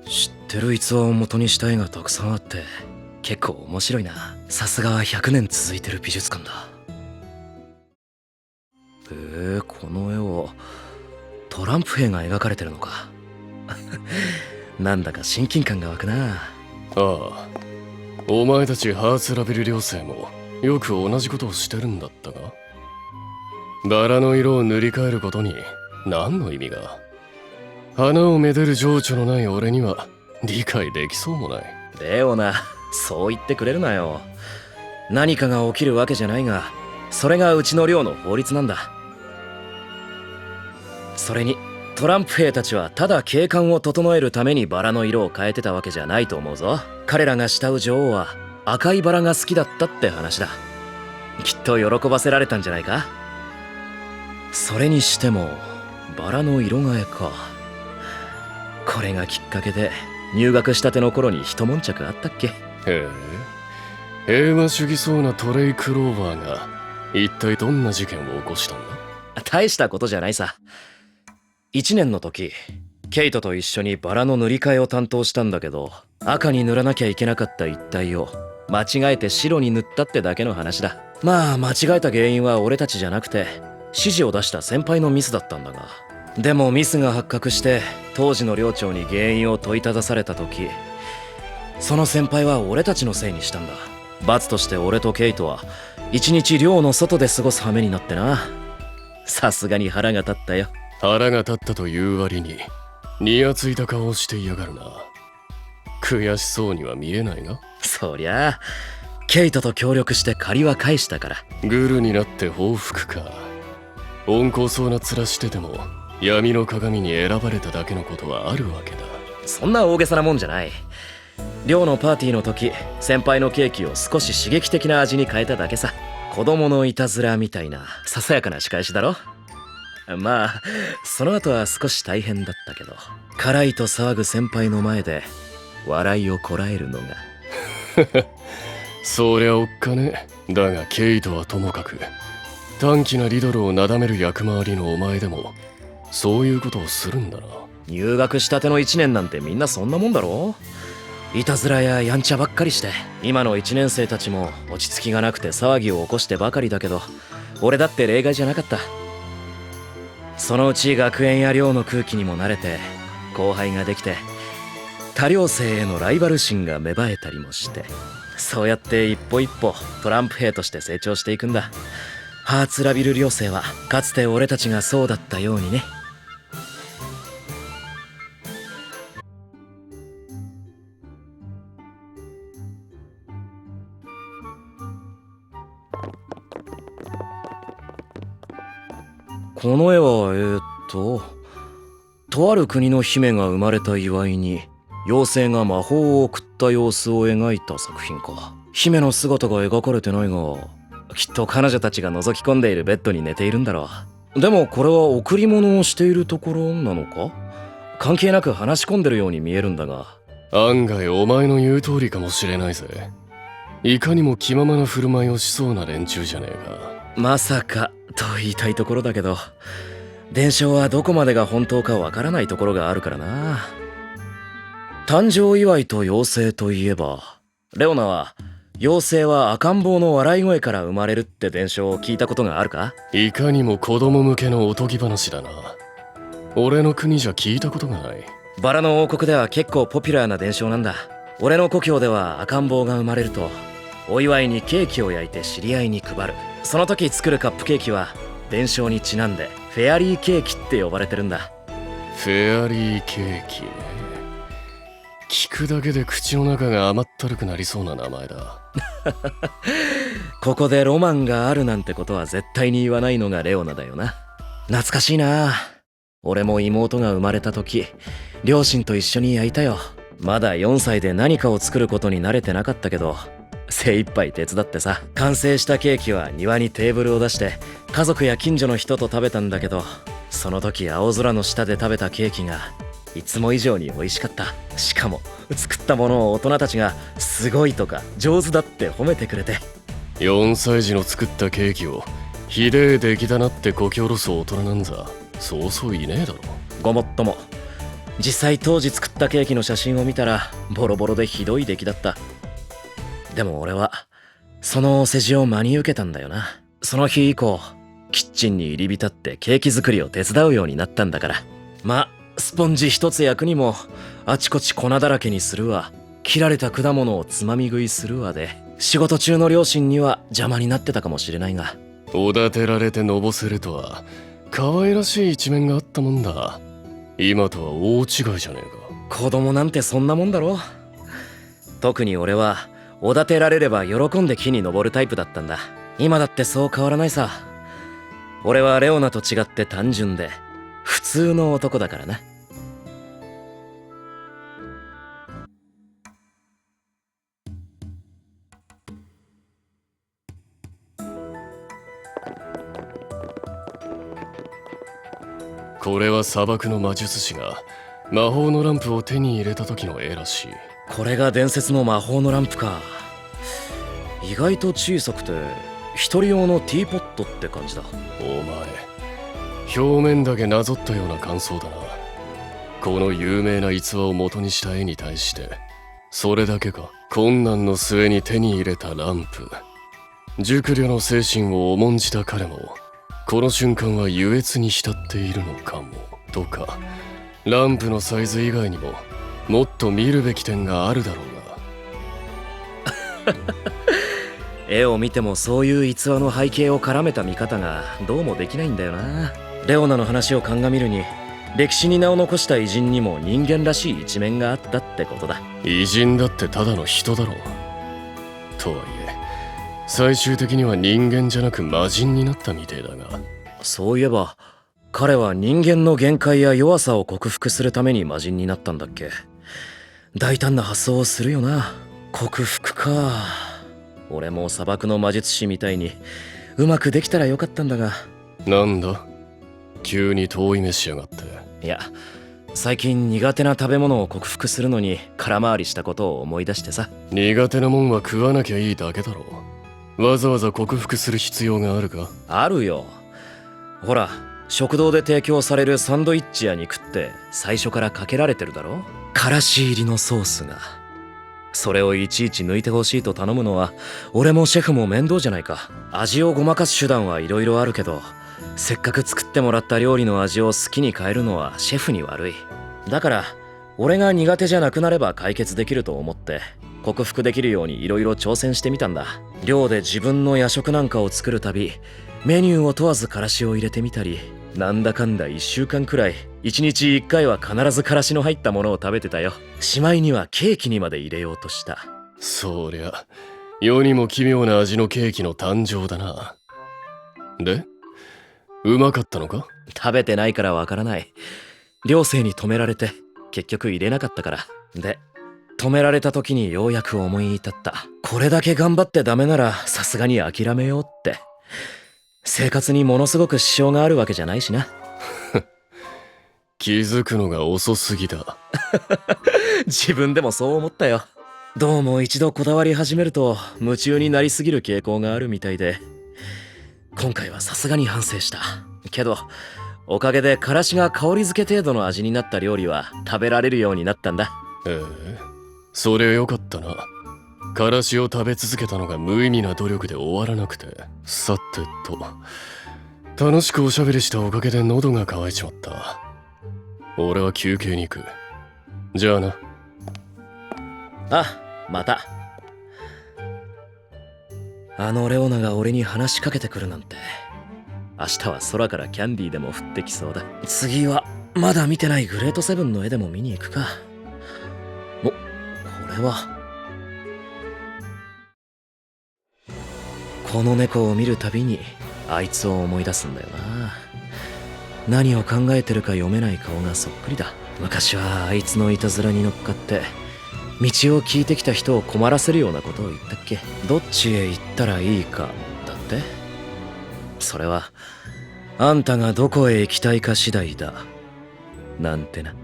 知ってる逸話を元にした絵がたくさんあって結構面白いな。さすが100年続いてる美術館だ。この絵をトランプ兵が描かれてるのか。なんだか親近感が湧くな。ああ、お前たちハーツラベル寮生もよく同じことをしてるんだったが、バラの色を塗り替えることに何の意味が。花をめでる情緒のない俺には理解できそうもない。レオナ、そう言ってくれるなよ。何かが起きるわけじゃないが、それがうちの寮の法律なんだ。それにトランプ兵たちはただ景観を整えるためにバラの色を変えてたわけじゃないと思うぞ。彼らが慕う女王は赤いバラが好きだったって話だ。きっと喜ばせられたんじゃないか。それにしてもバラの色替えか。これがきっかけで入学したての頃に一悶着あったっけ。へえ、平和主義そうなトレイ・クローバーが一体どんな事件を起こしたんだ。大したことじゃないさ。1年の時ケイトと一緒にバラの塗り替えを担当したんだけど、赤に塗らなきゃいけなかった一帯を間違えて白に塗ったってだけの話だ。まあ間違えた原因は俺たちじゃなくて指示を出した先輩のミスだったんだが、でもミスが発覚して当時の寮長に原因を問いただされた時、その先輩は俺たちのせいにしたんだ。罰として俺とケイトは一日寮の外で過ごす羽目になってな。さすがに腹が立ったよ。腹が立ったという割ににやついた顔をしていやがるな。悔しそうには見えないが。そりゃあケイトと協力して借りは返したから。グルになって報復か。温厚そうな面してても闇の鏡に選ばれただけのことはあるわけだ。そんな大げさなもんじゃない。寮のパーティーの時先輩のケーキを少し刺激的な味に変えただけさ。子供のいたずらみたいなささやかな仕返しだろ。まあその後は少し大変だったけど、辛いと騒ぐ先輩の前で笑いをこらえるのが。そりゃおっかね。だがケイトはともかく短気なリドルをなだめる役回りのお前でもそういうことをするんだな。入学したての1年なんてみんなそんなもんだろ。いたずらややんちゃばっかりして。今の1年生たちも落ち着きがなくて騒ぎを起こしてばかりだけど、俺だって例外じゃなかった。そのうち学園や寮の空気にも慣れて後輩ができて、他寮生へのライバル心が芽生えたりもして、そうやって一歩一歩トランプ兵として成長していくんだ。ハーツラビル寮生はかつて俺たちがそうだったようにね。この絵はとある国の姫が生まれた祝いに妖精が魔法を送った様子を描いた作品か。姫の姿が描かれてないが、きっと彼女たちが覗き込んでいるベッドに寝ているんだろう。でもこれは贈り物をしているところなのか。関係なく話し込んでるように見えるんだが。案外お前の言う通りかもしれないぜ。いかにも気ままな振る舞いをしそうな連中じゃねえか。まさかと言いたいところだけど、伝承はどこまでが本当かわからないところがあるからな。誕生祝いと妖精といえば、レオナは妖精は赤ん坊の笑い声から生まれるって伝承を聞いたことがあるか。いかにも子供向けのおとぎ話だな。俺の国じゃ聞いたことがない。バラの王国では結構ポピュラーな伝承なんだ。俺の故郷では赤ん坊が生まれるとお祝いにケーキを焼いて知り合いに配る。その時作るカップケーキは伝承にちなんでフェアリーケーキって呼ばれてるんだ。フェアリーケーキね。聞くだけで口の中が甘ったるくなりそうな名前だ。ここでロマンがあるなんてことは絶対に言わないのがレオナだよな。懐かしいな。俺も妹が生まれた時両親と一緒に焼いたよ。まだ4歳で何かを作ることに慣れてなかったけど精一杯手伝ってさ。完成したケーキは庭にテーブルを出して家族や近所の人と食べたんだけど、その時青空の下で食べたケーキがいつも以上に美味しかった。しかも作ったものを大人たちがすごいとか上手だって褒めてくれて。4歳児の作ったケーキをひでえ出来だなってこき下ろす大人なんざそうそういねえだろ。ごもっとも実際当時作ったケーキの写真を見たらボロボロでひどい出来だった。でも俺はそのお世辞を真に受けたんだよな。その日以降キッチンに入り浸ってケーキ作りを手伝うようになったんだから。まあスポンジ一つ焼くにもあちこち粉だらけにするわ、切られた果物をつまみ食いするわで、仕事中の両親には邪魔になってたかもしれないが。おだてられてのぼせるとは可愛らしい一面があったもんだ。今とは大違いじゃねえか。子供なんてそんなもんだろ。特に俺はおだてられれば喜んで木に登るタイプだったんだ。今だってそう変わらないさ。俺はレオナと違って単純で普通の男だからな。これは砂漠の魔術師が魔法のランプを手に入れた時の絵らしい。これが伝説の魔法のランプか。意外と小さくて一人用のティーポットって感じだ。お前、表面だけなぞったような感想だな。この有名な逸話を元にした絵に対してそれだけか。困難の末に手に入れたランプ、熟慮の精神を重んじた彼もこの瞬間は優越に浸っているのかも。とかランプのサイズ以外にももっと見るべき点があるだろうが。絵を見てもそういう逸話の背景を絡めた見方がどうもできないんだよな。レオナの話を鑑みるに歴史に名を残した偉人にも人間らしい一面があったってことだ。偉人だってただの人だろう。とはいえ最終的には人間じゃなく魔人になったみてえだが。そういえば彼は人間の限界や弱さを克服するために魔人になったんだっけ。大胆な発想をするよな。克服か。俺も砂漠の魔術師みたいにうまくできたらよかったんだが。なんだ急に遠い目しやがって。いや最近苦手な食べ物を克服するのに空回りしたことを思い出してさ。苦手なもんは食わなきゃいいだけだろ。わざわざ克服する必要があるか。あるよ。ほら食堂で提供されるサンドイッチや肉って最初からかけられてるだろ、からし入りのソースが。それをいちいち抜いてほしいと頼むのは俺もシェフも面倒じゃないか。味をごまかす手段はいろいろあるけど、せっかく作ってもらった料理の味を好きに変えるのはシェフに悪い。だから俺が苦手じゃなくなれば解決できると思って克服できるようにいろいろ挑戦してみたんだ。寮で自分の夜食なんかを作るたびメニューを問わずからしを入れてみたり、なんだかんだ1週間くらい1日1回は必ずからしの入ったものを食べてたよ。しまいにはケーキにまで入れようとした。そりゃ世にも奇妙な味のケーキの誕生だな。でうまかったのか。食べてないからわからない。寮生に止められて結局入れなかったから。で止められた時にようやく思い至った。これだけ頑張ってダメならさすがに諦めようって。生活にものすごく支障があるわけじゃないしな。気づくのが遅すぎだ。自分でもそう思ったよ。どうも一度こだわり始めると夢中になりすぎる傾向があるみたいで、今回はさすがに反省した。けどおかげでからしが香り付け程度の味になった料理は食べられるようになったんだ。そりゃよかったな。からしを食べ続けたのが無意味な努力で終わらなくて。さてと楽しくおしゃべりしたおかげで喉が渇いちまった。俺は休憩に行く。じゃあな。あ、また。あのレオナが俺に話しかけてくるなんて。明日は空からキャンディーでも降ってきそうだ。次はまだ見てないグレートセブンの絵でも見に行くか。これはこの猫を見るたびにあいつを思い出すんだよな。何を考えてるか読めない顔がそっくりだ。昔はあいつのいたずらに乗っかって道を聞いてきた人を困らせるようなことを言ったっけ。どっちへ行ったらいいかだって。それはあんたがどこへ行きたいか次第だなんてな。